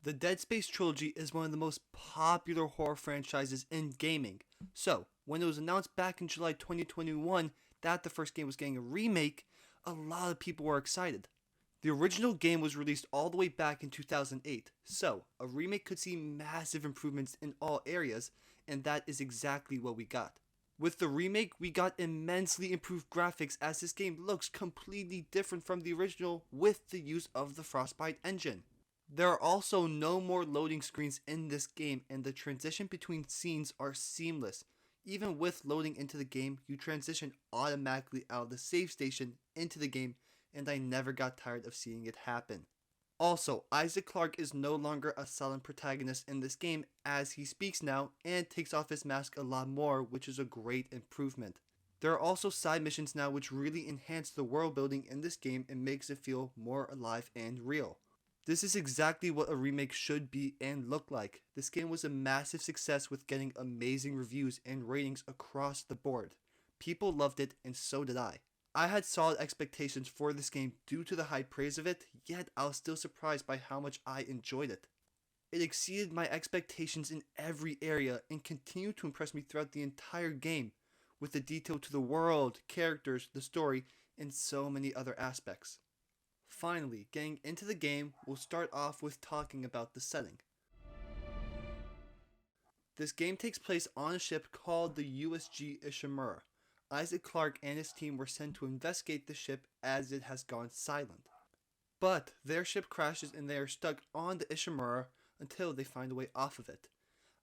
The Dead Space trilogy is one of the most popular horror franchises in gaming. So, when it was announced back in July 2021 that the first game was getting a remake, a lot of people were excited. The original game was released all the way back in 2008, so a remake could see massive improvements in all areas, and that is exactly what we got. With the remake, we got immensely improved graphics as this game looks completely different from the original with the use of the Frostbite engine. There are also no more loading screens in this game, and the transition between scenes are seamless. Even with loading into the game, you transition automatically out of the save station into the game, and I never got tired of seeing it happen. Also, Isaac Clarke is no longer a silent protagonist in this game, as he speaks now and takes off his mask a lot more, which is a great improvement. There are also side missions now which really enhance the world building in this game and makes it feel more alive and real. This is exactly what a remake should be and look like. This game was a massive success with getting amazing reviews and ratings across the board. People loved it and so did I. I had solid expectations for this game due to the high praise of it, yet I was still surprised by how much I enjoyed it. It exceeded my expectations in every area and continued to impress me throughout the entire game, with the detail to the world, characters, the story, and so many other aspects. Finally, getting into the game, we'll start off with talking about the setting. This game takes place on a ship called the USG Ishimura. Isaac Clarke and his team were sent to investigate the ship as it has gone silent. But their ship crashes and they are stuck on the Ishimura until they find a way off of it.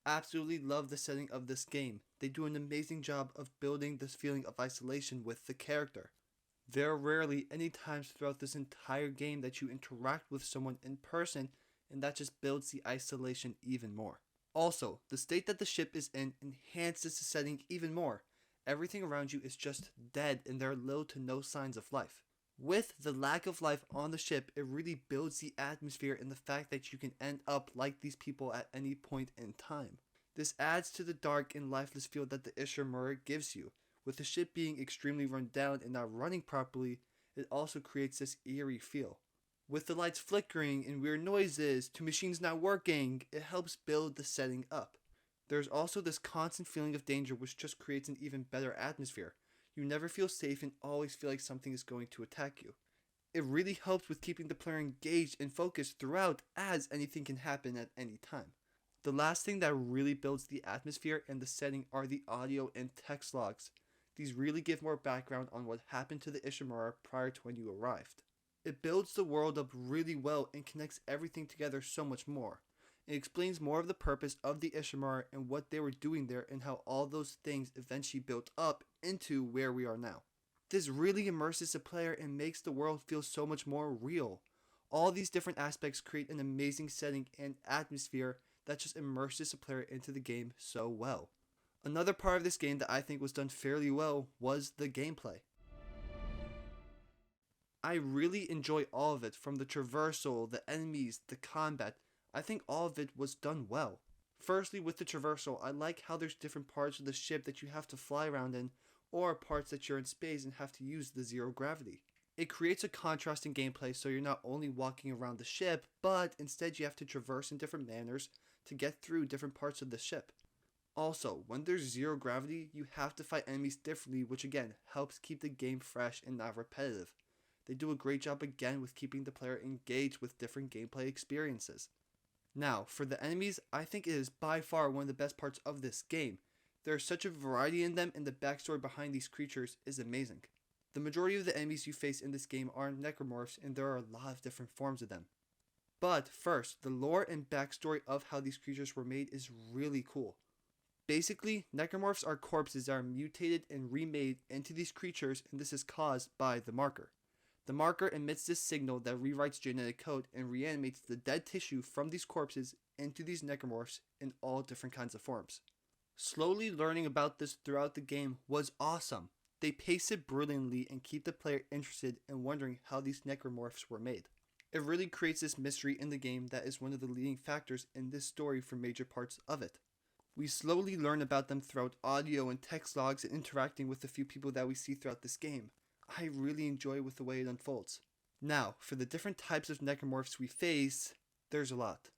I absolutely love the setting of this game. They do an amazing job of building this feeling of isolation with the character. There are rarely any times throughout this entire game that you interact with someone in person, and that just builds the isolation even more. Also, the state that the ship is in enhances the setting even more. Everything around you is just dead and there are little to no signs of life. With the lack of life on the ship, it really builds the atmosphere and the fact that you can end up like these people at any point in time. This adds to the dark and lifeless feel that the Ishimura gives you. With the ship being extremely run down and not running properly, it also creates this eerie feel. With the lights flickering and weird noises to machines not working, it helps build the setting up. There's also this constant feeling of danger which just creates an even better atmosphere. You never feel safe and always feel like something is going to attack you. It really helps with keeping the player engaged and focused throughout, as anything can happen at any time. The last thing that really builds the atmosphere and the setting are the audio and text logs. These really give more background on what happened to the Ishimura prior to when you arrived. It builds the world up really well and connects everything together so much more. It explains more of the purpose of the Ishimura and what they were doing there and how all those things eventually built up into where we are now. This really immerses the player and makes the world feel so much more real. All these different aspects create an amazing setting and atmosphere that just immerses the player into the game so well. Another part of this game that I think was done fairly well was the gameplay. I really enjoy all of it, from the traversal, the enemies, the combat. I think all of it was done well. Firstly, with the traversal, I like how there's different parts of the ship that you have to fly around in, or parts that you're in space and have to use the zero gravity. It creates a contrast in gameplay, so you're not only walking around the ship, but instead you have to traverse in different manners to get through different parts of the ship. Also, when there's zero gravity, you have to fight enemies differently, which again helps keep the game fresh and not repetitive. They do a great job again with keeping the player engaged with different gameplay experiences. Now, for the enemies, I think it is by far one of the best parts of this game. There is such a variety in them, and the backstory behind these creatures is amazing. The majority of the enemies you face in this game are necromorphs, and there are a lot of different forms of them. But first, the lore and backstory of how these creatures were made is really cool. Basically, necromorphs are corpses that are mutated and remade into these creatures, and this is caused by the marker. The marker emits this signal that rewrites genetic code and reanimates the dead tissue from these corpses into these necromorphs in all different kinds of forms. Slowly learning about this throughout the game was awesome. They pace it brilliantly and keep the player interested in wondering how these necromorphs were made. It really creates this mystery in the game that is one of the leading factors in this story for major parts of it. We slowly learn about them throughout audio and text logs and interacting with the few people that we see throughout this game. I really enjoy with the way it unfolds. Now, for the different types of necromorphs we face, there's a lot.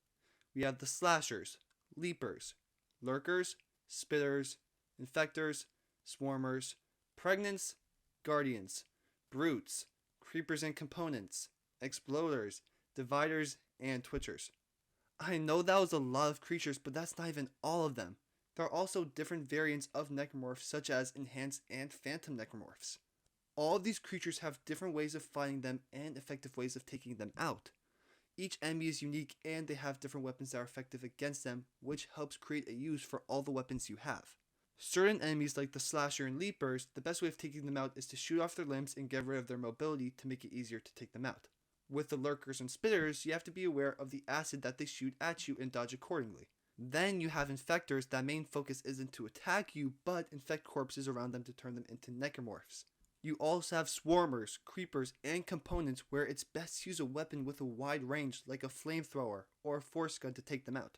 We have the slashers, leapers, lurkers, spitters, infectors, swarmers, pregnants, guardians, brutes, creepers and components, exploders, dividers, and twitchers. I know that was a lot of creatures, but that's not even all of them. There are also different variants of necromorphs, such as enhanced and phantom necromorphs. All of these creatures have different ways of fighting them and effective ways of taking them out. Each enemy is unique and they have different weapons that are effective against them, which helps create a use for all the weapons you have. Certain enemies like the slasher and leapers, the best way of taking them out is to shoot off their limbs and get rid of their mobility to make it easier to take them out. With the lurkers and spitters, you have to be aware of the acid that they shoot at you and dodge accordingly. Then you have infectors that main focus isn't to attack you, but infect corpses around them to turn them into necromorphs. You also have swarmers, creepers, and components where it's best to use a weapon with a wide range like a flamethrower or a force gun to take them out.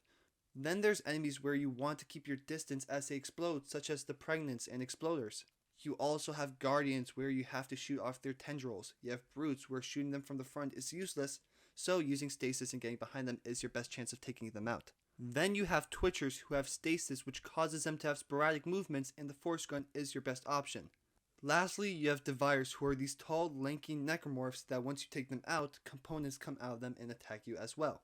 Then there's enemies where you want to keep your distance as they explode, such as the pregnants and exploders. You also have guardians where you have to shoot off their tendrils. You have brutes where shooting them from the front is useless, so using stasis and getting behind them is your best chance of taking them out. Then you have twitchers who have stasis, which causes them to have sporadic movements, and the force gun is your best option. Lastly, you have dividers, who are these tall, lanky necromorphs that once you take them out, components come out of them and attack you as well.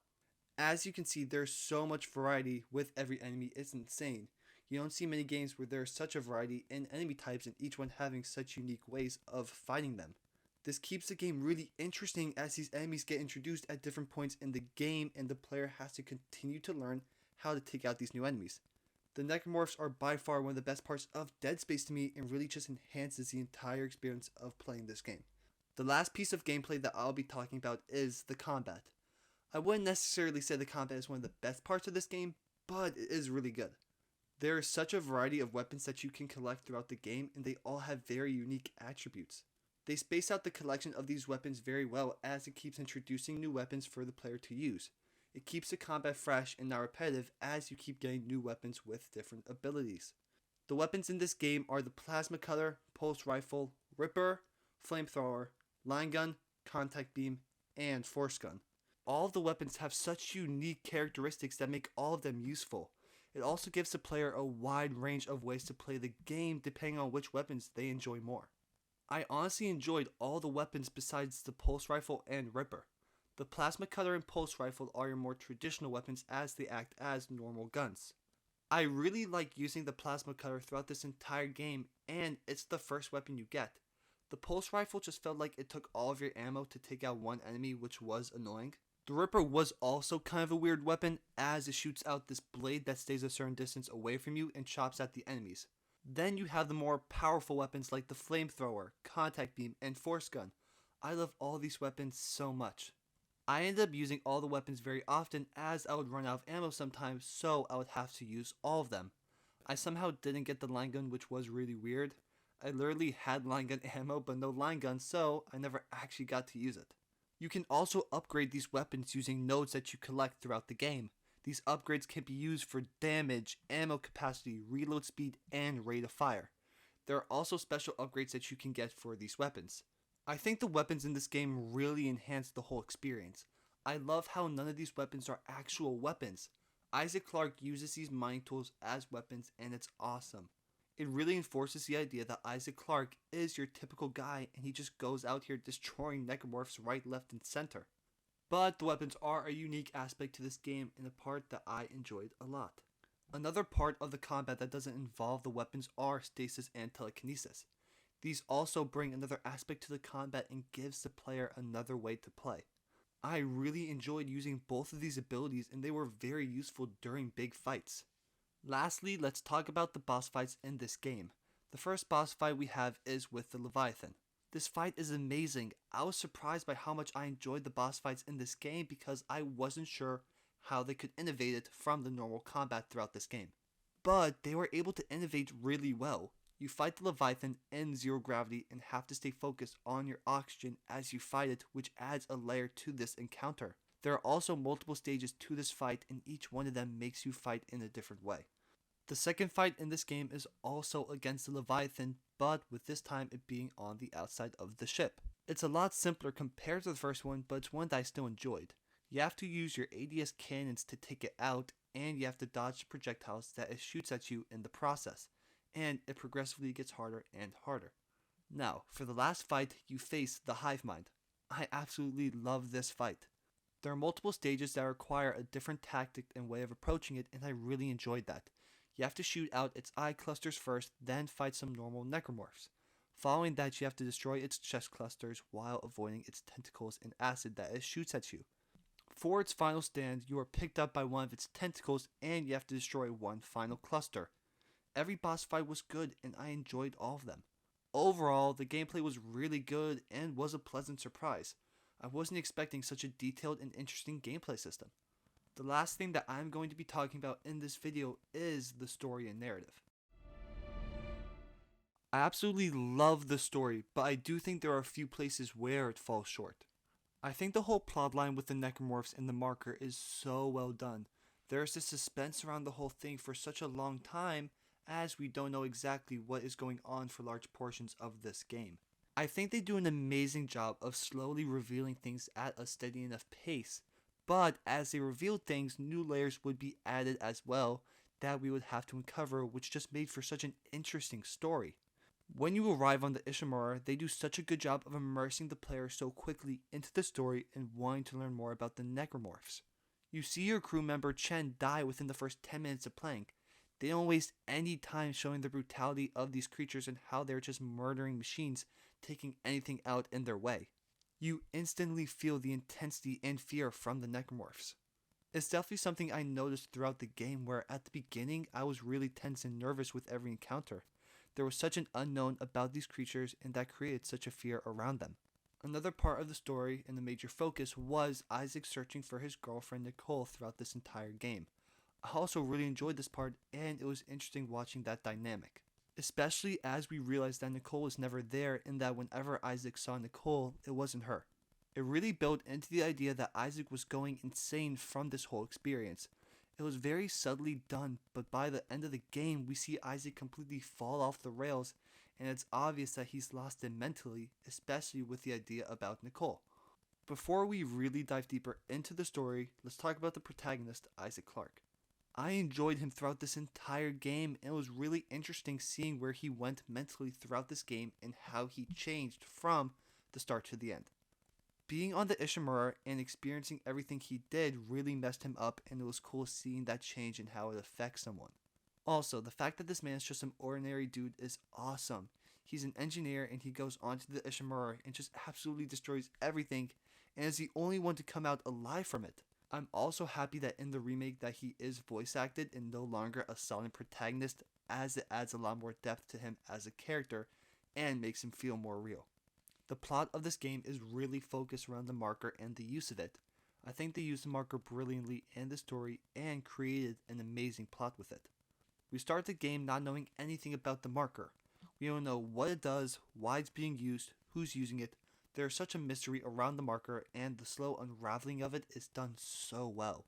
As you can see, there's so much variety with every enemy, it's insane. You don't see many games where there's such a variety in enemy types and each one having such unique ways of fighting them. This keeps the game really interesting as these enemies get introduced at different points in the game and the player has to continue to learn how to take out these new enemies. The necromorphs are by far one of the best parts of Dead Space to me and really just enhances the entire experience of playing this game. The last piece of gameplay that I'll be talking about is the combat. I wouldn't necessarily say the combat is one of the best parts of this game, but it is really good. There is such a variety of weapons that you can collect throughout the game and they all have very unique attributes. They space out the collection of these weapons very well as it keeps introducing new weapons for the player to use. It keeps the combat fresh and not repetitive as you keep getting new weapons with different abilities. The weapons in this game are the plasma cutter, pulse rifle, ripper, flamethrower, line gun, contact beam, and force gun. All of the weapons have such unique characteristics that make all of them useful. It also gives the player a wide range of ways to play the game depending on which weapons they enjoy more. I honestly enjoyed all the weapons besides the pulse rifle and ripper. The plasma cutter and pulse rifle are your more traditional weapons as they act as normal guns. I really like using the plasma cutter throughout this entire game and it's the first weapon you get. The pulse rifle just felt like it took all of your ammo to take out one enemy, which was annoying. The ripper was also kind of a weird weapon as it shoots out this blade that stays a certain distance away from you and chops at the enemies. Then you have the more powerful weapons like the flamethrower, contact beam, and force gun. I love all these weapons so much. I ended up using all the weapons very often as I would run out of ammo sometimes, so I would have to use all of them. I somehow didn't get the line gun, which was really weird. I literally had line gun ammo but no line gun, so I never actually got to use it. You can also upgrade these weapons using nodes that you collect throughout the game. These upgrades can be used for damage, ammo capacity, reload speed, and rate of fire. There are also special upgrades that you can get for these weapons. I think the weapons in this game really enhance the whole experience. I love how none of these weapons are actual weapons. Isaac Clarke uses these mining tools as weapons and it's awesome. It really enforces the idea that Isaac Clarke is your typical guy and he just goes out here destroying necromorphs right, left, and center. But the weapons are a unique aspect to this game and a part that I enjoyed a lot. Another part of the combat that doesn't involve the weapons are stasis and telekinesis. These also bring another aspect to the combat and gives the player another way to play. I really enjoyed using both of these abilities and they were very useful during big fights. Lastly, let's talk about the boss fights in this game. The first boss fight we have is with the Leviathan. This fight is amazing. I was surprised by how much I enjoyed the boss fights in this game because I wasn't sure how they could innovate it from the normal combat throughout this game. But they were able to innovate really well. You fight the Leviathan in zero gravity and have to stay focused on your oxygen as you fight it, which adds a layer to this encounter. There are also multiple stages to this fight and each one of them makes you fight in a different way. The second fight in this game is also against the Leviathan, but with this time it being on the outside of the ship. It's a lot simpler compared to the first one, but it's one that I still enjoyed. You have to use your ADS cannons to take it out, and you have to dodge the projectiles that it shoots at you in the process, and it progressively gets harder and harder. Now, for the last fight, you face the Hive Mind. I absolutely love this fight. There are multiple stages that require a different tactic and way of approaching it, and I really enjoyed that. You have to shoot out its eye clusters first, then fight some normal necromorphs. Following that, you have to destroy its chest clusters while avoiding its tentacles and acid that it shoots at you. For its final stand, you are picked up by one of its tentacles and you have to destroy one final cluster. Every boss fight was good and I enjoyed all of them. Overall, the gameplay was really good and was a pleasant surprise. I wasn't expecting such a detailed and interesting gameplay system. The last thing that I'm going to be talking about in this video is the story and narrative. I absolutely love the story, but I do think there are a few places where it falls short. I think the whole plotline with the necromorphs and the marker is so well done. There's this suspense around the whole thing for such a long time, as we don't know exactly what is going on for large portions of this game. I think they do an amazing job of slowly revealing things at a steady enough pace, but as they revealed things, new layers would be added as well that we would have to uncover, which just made for such an interesting story. When you arrive on the Ishimura, they do such a good job of immersing the player so quickly into the story and wanting to learn more about the necromorphs. You see your crew member Chen die within the first 10 minutes of playing. They don't waste any time showing the brutality of these creatures and how they're just murdering machines, taking anything out in their way. You instantly feel the intensity and fear from the necromorphs. It's definitely something I noticed throughout the game where at the beginning I was really tense and nervous with every encounter. There was such an unknown about these creatures and that created such a fear around them. Another part of the story and the major focus was Isaac searching for his girlfriend Nicole throughout this entire game. I also really enjoyed this part and it was interesting watching that dynamic. Especially as we realized that Nicole was never there and that whenever Isaac saw Nicole, it wasn't her. It really built into the idea that Isaac was going insane from this whole experience. It was very subtly done, but by the end of the game, we see Isaac completely fall off the rails, and it's obvious that he's lost it mentally, especially with the idea about Nicole. Before we really dive deeper into the story, let's talk about the protagonist, Isaac Clarke. I enjoyed him throughout this entire game, and it was really interesting seeing where he went mentally throughout this game and how he changed from the start to the end. Being on the Ishimura and experiencing everything he did really messed him up, and it was cool seeing that change and how it affects someone. Also, the fact that this man is just some ordinary dude is awesome. He's an engineer and he goes onto the Ishimura and just absolutely destroys everything and is the only one to come out alive from it. I'm also happy that in the remake that he is voice acted and no longer a silent protagonist, as it adds a lot more depth to him as a character and makes him feel more real. The plot of this game is really focused around the marker and the use of it. I think they used the marker brilliantly in the story and created an amazing plot with it. We start the game not knowing anything about the marker. We don't know what it does, why it's being used, who's using it. There is such a mystery around the marker and the slow unraveling of it is done so well.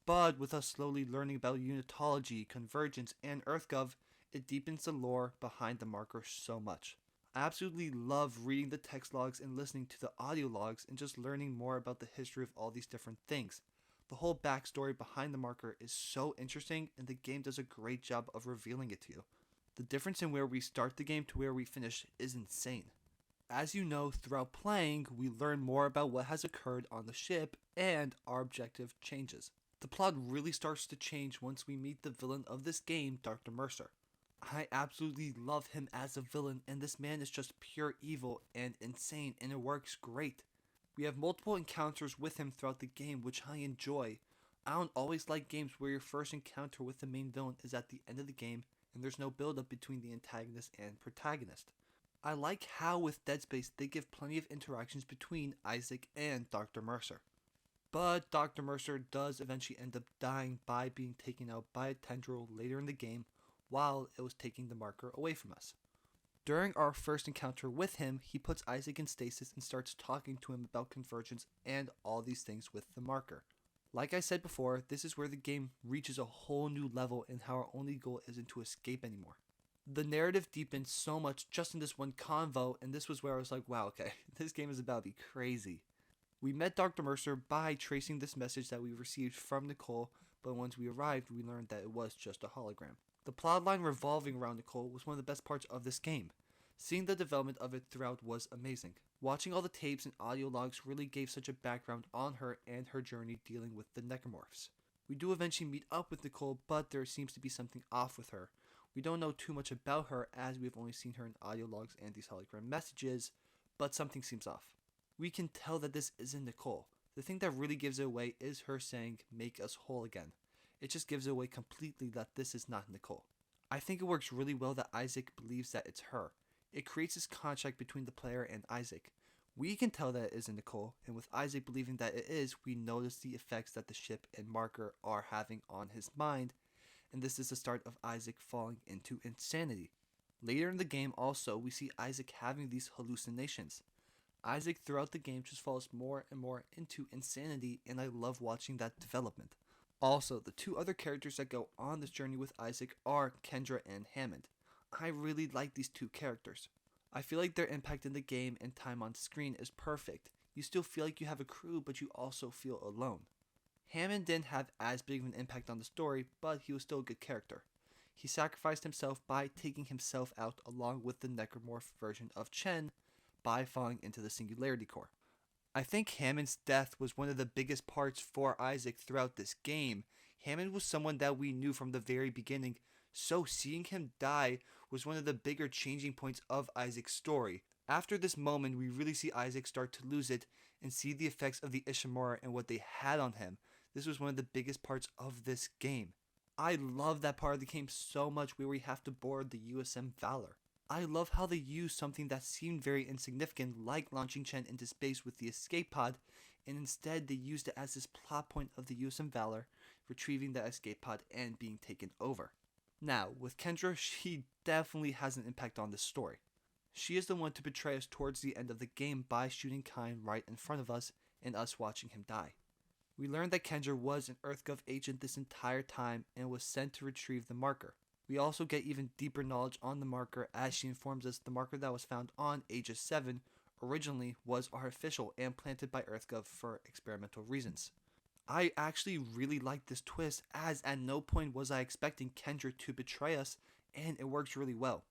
But with us slowly learning about unitology, convergence, and EarthGov, it deepens the lore behind the marker so much. I absolutely love reading the text logs and listening to the audio logs and just learning more about the history of all these different things. The whole backstory behind the marker is so interesting and the game does a great job of revealing it to you. The difference in where we start the game to where we finish is insane. As you know, throughout playing, we learn more about what has occurred on the ship and our objective changes. The plot really starts to change once we meet the villain of this game, Dr. Mercer. I absolutely love him as a villain and this man is just pure evil and insane and it works great. We have multiple encounters with him throughout the game which I enjoy. I don't always like games where your first encounter with the main villain is at the end of the game and there's no build up between the antagonist and protagonist. I like how with Dead Space they give plenty of interactions between Isaac and Dr. Mercer. But Dr. Mercer does eventually end up dying by being taken out by a tendril later in the game while it was taking the marker away from us. During our first encounter with him, he puts Isaac in stasis and starts talking to him about convergence and all these things with the marker. Like I said before, this is where the game reaches a whole new level and how our only goal isn't to escape anymore. The narrative deepens so much just in this one convo, and this was where I was like, wow, okay, this game is about to be crazy. We met Dr. Mercer by tracing this message that we received from Nicole, but once we arrived, we learned that it was just a hologram. The plotline revolving around Nicole was one of the best parts of this game. Seeing the development of it throughout was amazing. Watching all the tapes and audio logs really gave such a background on her and her journey dealing with the necromorphs. We do eventually meet up with Nicole, but there seems to be something off with her. We don't know too much about her as we've only seen her in audio logs and these hologram messages, but something seems off. We can tell that this isn't Nicole. The thing that really gives it away is her saying, "Make us whole again." It just gives it away completely that this is not Nicole. I think it works really well that Isaac believes that it's her. It creates this contract between the player and Isaac. We can tell that it isn't Nicole, and with Isaac believing that it is, we notice the effects that the ship and marker are having on his mind, and this is the start of Isaac falling into insanity. Later in the game also, we see Isaac having these hallucinations. Isaac throughout the game just falls more and more into insanity, and I love watching that development. Also, the two other characters that go on this journey with Isaac are Kendra and Hammond. I really like these two characters. I feel like their impact in the game and time on screen is perfect. You still feel like you have a crew, but you also feel alone. Hammond didn't have as big of an impact on the story, but he was still a good character. He sacrificed himself by taking himself out along with the necromorph version of Chen by falling into the Singularity Core. I think Hammond's death was one of the biggest parts for Isaac throughout this game. Hammond was someone that we knew from the very beginning, so seeing him die was one of the bigger changing points of Isaac's story. After this moment, we really see Isaac start to lose it and see the effects of the Ishimura and what they had on him. This was one of the biggest parts of this game. I love that part of the game so much where we have to board the USM Valor. I love how they use something that seemed very insignificant like launching Chen into space with the escape pod, and instead they used it as this plot point of the USM Valor, retrieving the escape pod and being taken over. Now, with Kendra, she definitely has an impact on this story. She is the one to betray us towards the end of the game by shooting Kine right in front of us and us watching him die. We learned that Kendra was an EarthGov agent this entire time and was sent to retrieve the marker. We also get even deeper knowledge on the marker as she informs us the marker that was found on Aegis 7 originally was artificial and planted by EarthGov for experimental reasons. I actually really like this twist, as at no point was I expecting Kendra to betray us, and it works really well.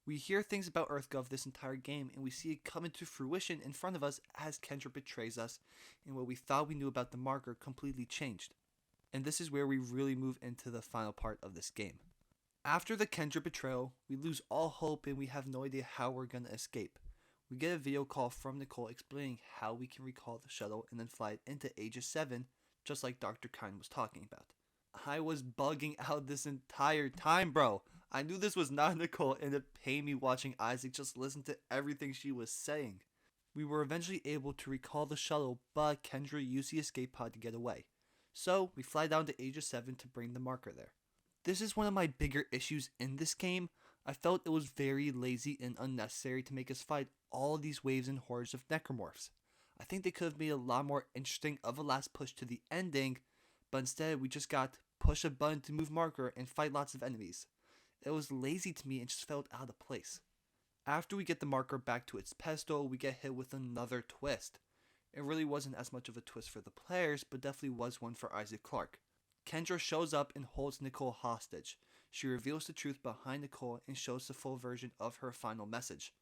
We hear things about EarthGov this entire game, and we see it come into fruition in front of us as Kendra betrays us, and what we thought we knew about the marker completely changed. And this is where we really move into the final part of this game. After the Kendra betrayal, we lose all hope and we have no idea how we're gonna escape. We get a video call from Nicole explaining how we can recall the shuttle and then fly it into Aegis 7, just like Dr. Kine was talking about. I was bugging out this entire time, bro. I knew this was not Nicole, and it pained me watching Isaac just listen to everything she was saying. We were eventually able to recall the shuttle, but Kendra used the escape pod to get away. So, we fly down to Aegis 7 to bring the marker there. This is one of my bigger issues in this game. I felt it was very lazy and unnecessary to make us fight all these waves and hordes of necromorphs. I think they could have made a lot more interesting of a last push to the ending, but instead we just got push a button to move marker and fight lots of enemies. It was lazy to me and just felt out of place. After we get the marker back to its pedestal, we get hit with another twist. It really wasn't as much of a twist for the players, but definitely was one for Isaac Clarke. Kendra shows up and holds Nicole hostage. She reveals the truth behind Nicole and shows the full version of her final message.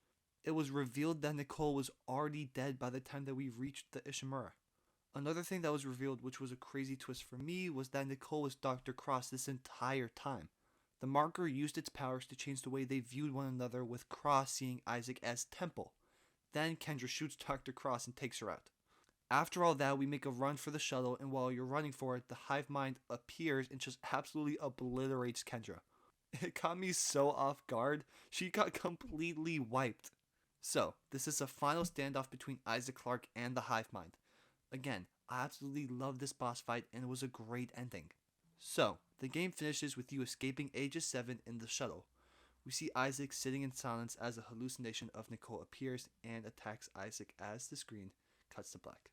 It was revealed that Nicole was already dead by the time that we reached the Ishimura. Another thing that was revealed, which was a crazy twist for me, was that Nicole was Dr. Cross this entire time. The marker used its powers to change the way they viewed one another, with Cross seeing Isaac as Temple. Then Kendra shoots Dr. Cross and takes her out. After all that, we make a run for the shuttle, and while you're running for it, the hive mind appears and just absolutely obliterates Kendra. It caught me so off guard. She got completely wiped. So, this is a final standoff between Isaac Clarke and the hive mind. Again, I absolutely love this boss fight, and it was a great ending. So, the game finishes with you escaping Aegis 7 in the shuttle. We see Isaac sitting in silence as a hallucination of Nicole appears and attacks Isaac as the screen cuts to black.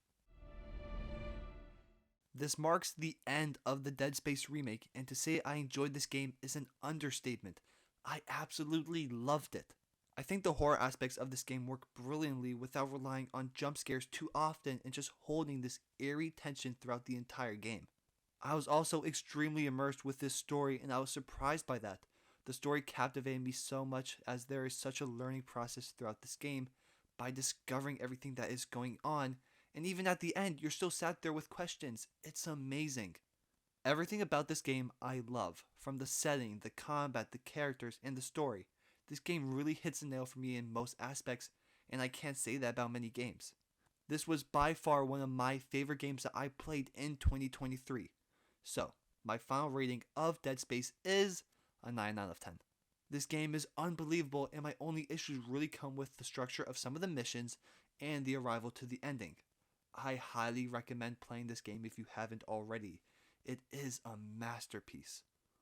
This marks the end of the Dead Space remake, and to say I enjoyed this game is an understatement. I absolutely loved it. I think the horror aspects of this game work brilliantly without relying on jump scares too often and just holding this eerie tension throughout the entire game. I was also extremely immersed with this story and I was surprised by that. The story captivated me so much as there is such a learning process throughout this game by discovering everything that is going on, and even at the end, you're still sat there with questions. It's amazing. Everything about this game I love, from the setting, the combat, the characters, and the story. This game really hits the nail for me in most aspects, and I can't say that about many games. This was by far one of my favorite games that I played in 2023. So, my final rating of Dead Space is a 9 out of 10. This game is unbelievable, and my only issues really come with the structure of some of the missions and the arrival to the ending. I highly recommend playing this game if you haven't already. It is a masterpiece.